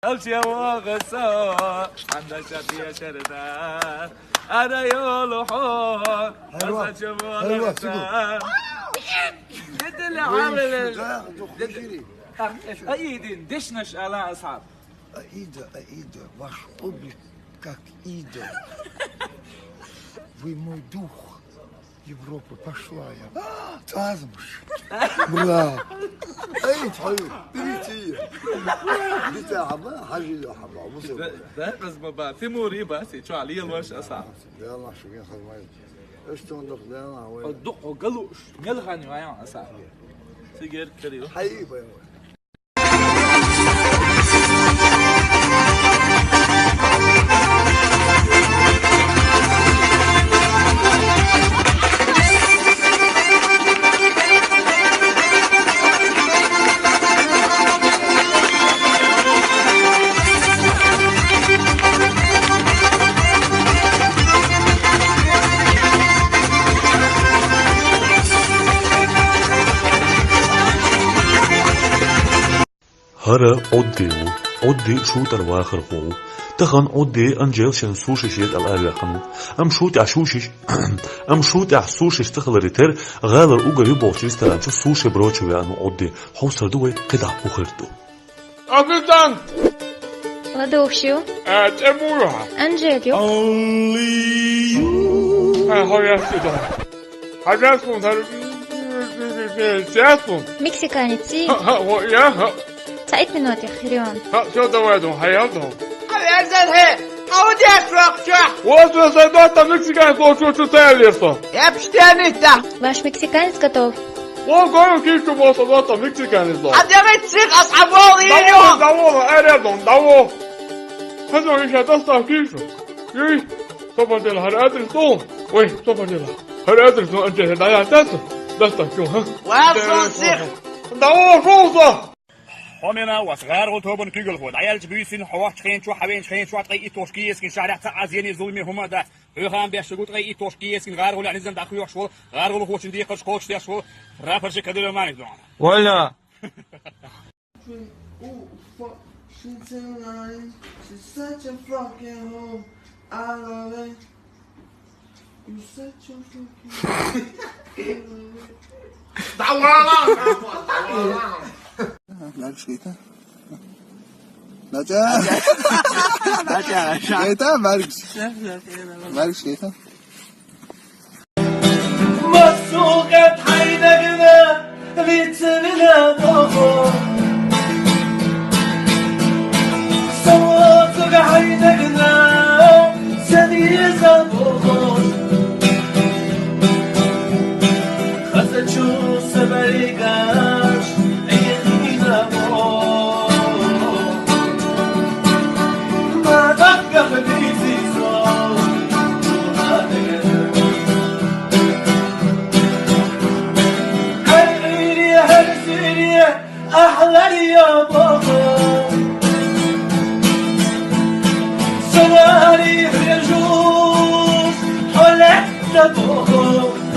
أمشي وغسا عند شبيه شردان أنا يولو حور حلوة حلوة جد اللي عامل أيدين دشنش على أصحاب Аида, ваш облик как идол. Вы мой дух. Европа пошла я. Тазмш. Браво. اي حلو بيتي بتاع ما حاجه له حبه مصيبه بس بابا في مريبة شو علي الوش أصعب يلا شو كان خدمه ايش تنضف لنا وين الدق وقلوش نلغني ويا أصعب سيجر كريو حبيبه يا هرا عدي شوتر واخر قو تخن عدي انجيل شن سوشي شيت الالي خنو ام شوت عسوشي تخل ريتر غالر اوغا يبوشي ستران شو سوشي بروتشي وانو عدي حوصر دوي كدا وخرتو أبداً Ладошью, تأمورها Анжелью, هيا سيدا حاجاتكم سياسكم мексиканец, وياها سعيد من وقت خيرون. شو دوادهم حياتهم أرزلها أودي أفرق شو وأنتوا سيدات مكسيكان شو تاليصة يبشتني تا Ваш мексиканец готов. وقالوا كيف بوصلات مكسيكان الضوء أدري تسيق أصحابه اليوم دعوه أريدهم دعوه هذا مش هتصل كيف يي طبعا دي هر أدرسون وي طبعا دي هر أدرسون أنت هدايا تاسو دستا شو ها وأصل سيق دعوه فوزة همينا وصغار وتوبن كيغل خود عيال جبيسين حواش تخين شو حوين تخين شو تقي توشكي يسكن شارع تعزيني ظلمي هما ده هيخان بيشغو تقي توشكي يسكن غار ولا نزم داخل شو غار ولا خوش دي قش خوش دي شو رافر شي كدل ما نزون ولا She's such a fucking hoe. I love it. You such a fucking لا شيتا لا شيتا مالك شيتا مسوقة حيدقنا بيتنا بابا صوتك حيدقنا سديزة بابا خزت شو سبريقاش عيخينا بابا ما دقق بيزي صوت أحلى يا بابا صواريخ يجوز حلقت بابا